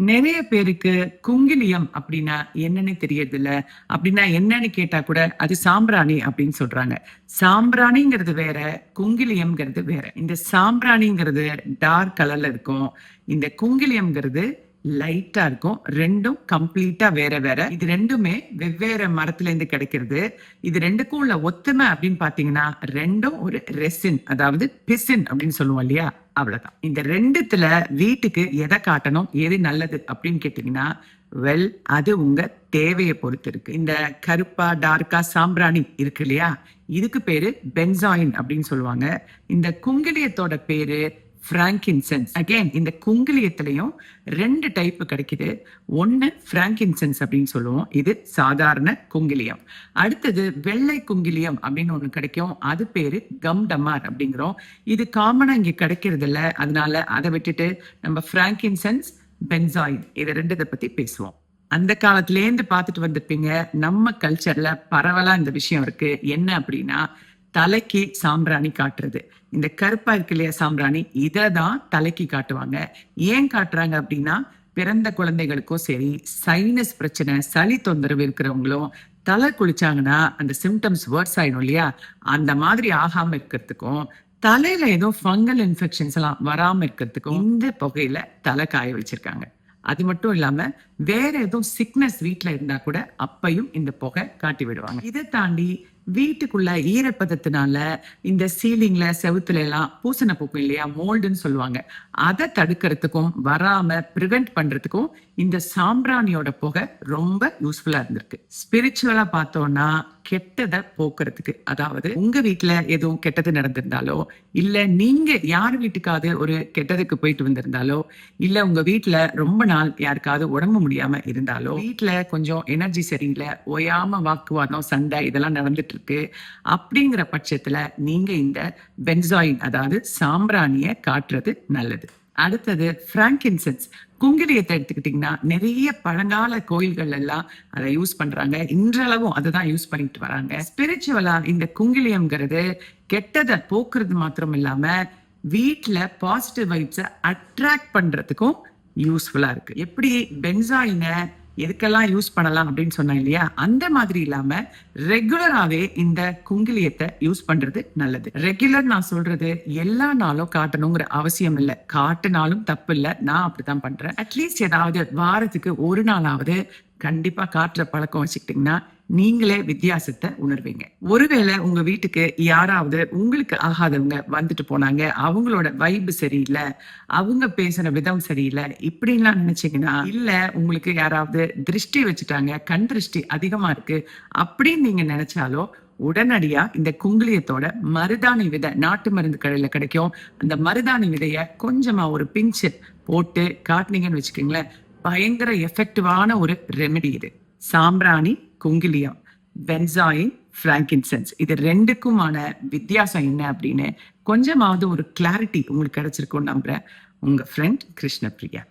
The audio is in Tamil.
நிறைய பேருக்கு குங்கிலியம் அப்படின்னா என்னன்னு தெரியறது இல்ல. அப்படின்னா என்னன்னு கேட்டா கூட அது சாம்பிராணி அப்படின்னு சொல்றாங்க. சாம்பிராணிங்கிறது வேற, குங்கிலியம்ங்கிறது வேற. இந்த சாம்பிராணிங்கிறது டார்க் கலர்ல இருக்கும். இந்த குங்கிலியம்ங்கிறது லைட்டா இருக்கும். 2ம் கம்ப்ளீட்டா வேற வேற. இது 2மே வெவ்வேறு மரத்துல இருந்து கிடைக்கிறது. இது 2க்கும் உள்ள ஒத்துமை அப்படின்னு பாத்தீங்கன்னா 2ம் ஒரு ரெசின், அதாவது பிசின் அப்படின்னு சொல்லுவோம் இல்லையா, அவ்வளவுதான். இந்த 2த்துல வீட்டுக்கு எதை காட்டணும், எது நல்லது அப்படின்னு கேட்டீங்கன்னா, வெல், அது உங்க தேவையை பொறுத்து இருக்கு. இந்த கருப்பா டார்க்கா சாம்பிராணி இருக்கு இல்லையா, இதுக்கு பேரு பென்சாயின் அப்படின்னு சொல்லுவாங்க. இந்த குங்கிலியத்தோட பேரு பிராங்கின்சென்ஸ். அகைன் இந்த குங்கிலியத்திலையும் 2 டைப் கிடைக்குது. ஒன்னு பிராங்கின்சென்ஸ் அப்படின்னு சொல்லுவோம், இது சாதாரண குங்கிலியம். அடுத்தது வெள்ளை குங்கிலியம் அப்படின்னு ஒண்ணு கிடைக்கும், அது பேரு கம்டமார் அப்படிங்கிறோம். இது காமனா இங்க கிடைக்கிறது இல்ல, அதனால அதை விட்டுட்டு நம்ம பிராங்கின்சென்ஸ், பென்சாயின் இது 2 பத்தி பேசுவோம். அந்த காலத்திலேருந்து பார்த்துட்டு வந்திருப்பீங்க, நம்ம கல்ச்சர்ல பரவலா இந்த விஷயம் இருக்கு. என்ன அப்படின்னா, தலைக்கு சாம்பிராணி காட்டுறது. இந்த கருப்பா இருக்கு இல்லையா சாம்பிராணி, இததான் தலைக்கு காட்டுவாங்க. ஏன் காட்டுறாங்க அப்படின்னா, பிறந்த குழந்தைகளுக்கும் சரி, சைனஸ் பிரச்சனை, சளி தொந்தரவு இருக்கிறவங்களும் தலை குளிச்சாங்கன்னா அந்த சிம்டம்ஸ் வேர்ஸ் ஆயிடும் இல்லையா, அந்த மாதிரி ஆகாம இருக்கிறதுக்கும், தலையில ஏதோ ஃபங்கல் இன்ஃபெக்ஷன்ஸ் எல்லாம் வராம இருக்கிறதுக்கும் இந்த புகையில தலை காய வச்சிருக்காங்க. அது மட்டும் இல்லாம வேற ஏதோ சிக்னஸ் வீட்டுல இருந்தா கூட அப்பையும் இந்த புகை காட்டி விடுவாங்க. இதை தாண்டி வீட்டுக்குள்ள ஈரப்பதத்தினால இந்த சீலிங்ல செவுத்துல எல்லாம் பூசண பூக்கும் இல்லையா, மோல்டுன்னு சொல்லுவாங்க, அதை தடுக்கிறதுக்கும் வராம பிரிவென்ட் பண்றதுக்கும் இந்த சாம்பிராணியோட புகை ரொம்ப யூஸ்ஃபுல்லா இருந்திருக்கு. ஸ்பிரிச்சுவலா பார்த்தோம்னா கெட்டதை போக்குறதுக்கு, அதாவது உங்க வீட்டுல எதுவும் கெட்டது நடந்திருந்தாலோ, இல்ல நீங்க யார் வீட்டுக்காவது ஒரு கெட்டதுக்கு போயிட்டு வந்திருந்தாலோ, இல்ல உங்க வீட்டுல ரொம்ப நாள் யாருக்காவது உடம்பு முடியாம இருந்தாலோ, வீட்டுல கொஞ்சம் எனர்ஜி சரியில்லை, ஓயாம வாக்குவாதம், சண்டை இதெல்லாம் நடந்துட்டு இருக்கு அப்படிங்கிற பட்சத்துல நீங்க இந்த பென்சாயின், அதாவது சாம்பிராணிய காட்டுறது நல்லது. அடுத்தது பிராங்கின்சென்ஸ். குங்கிலியத்தை எடுத்துக்கிட்டீங்கன்னா நிறைய பழங்கால கோயில்கள் எல்லாம் அதை யூஸ் பண்றாங்க. இன்றளவும் அதுதான் யூஸ் பண்ணிட்டு வராங்க. ஸ்பிரிச்சுவலா இந்த குங்கிலியம்ங்கிறது கெட்டதை போக்குறது மாத்திரம் இல்லாம வீட்டுல பாசிட்டிவ் வைப்ஸை அட்ராக்ட் பண்றதுக்கும் யூஸ்ஃபுல்லா இருக்கு. எப்படி பென்சாயினை எதுக்கெல்லாம் யூஸ் பண்ணலாம் அப்படின்னு சொன்னேன் இல்லையா, அந்த மாதிரி இல்லாம ரெகுலராவே இந்த குங்கிலியத்தை யூஸ் பண்றது நல்லது. ரெகுலர் நான் சொல்றது எல்லா நாளும் காட்டணுங்கிற அவசியம் இல்லை, காட்டுனாலும் தப்பு இல்லை, நான் அப்படித்தான் பண்றேன். அட்லீஸ்ட் ஏதாவது வாரத்துக்கு ஒரு நாளாவது கண்டிப்பா காட்டுற பழக்கம் வச்சுக்கிட்டீங்கன்னா நீங்களே வித்தியாசத்தை உணர்வீங்க. ஒருவேளை உங்க வீட்டுக்கு யாராவது உங்களுக்கு ஆகாதவங்க வந்துட்டு போனாங்க, அவங்களோட வைப் சரியில்லை, அவங்க பேசுற விதம் சரியில்லை இப்படின்லாம் நினைச்சீங்கன்னா, இல்ல உங்களுக்கு யாராவது திருஷ்டி வச்சுட்டாங்க, கண் திருஷ்டி அதிகமா இருக்கு அப்படின்னு நீங்க நினைச்சாலோ, உடனடியா இந்த குங்கிலியத்தோட மருதாணி விதை நாட்டு மருந்து கடையில கிடைக்கும், அந்த மருதாணி விதைய கொஞ்சமா ஒரு பிஞ்சு போட்டு காட்டினீங்கன்னு வச்சுக்கீங்களேன், பயங்கர எஃபெக்டிவான ஒரு ரெமெடி இது. சாம்பிராணி, குங்கிலியம், பென்சாயின், பிராங்கின்சென்ஸ் இது 2க்குமான வித்தியாசம் என்ன அப்படின்னு கொஞ்சமாவது ஒரு கிளாரிட்டி உங்களுக்கு கிடைச்சிருக்கும் நம்புறேன். உங்க ஃப்ரெண்ட் கிருஷ்ணபிரியா.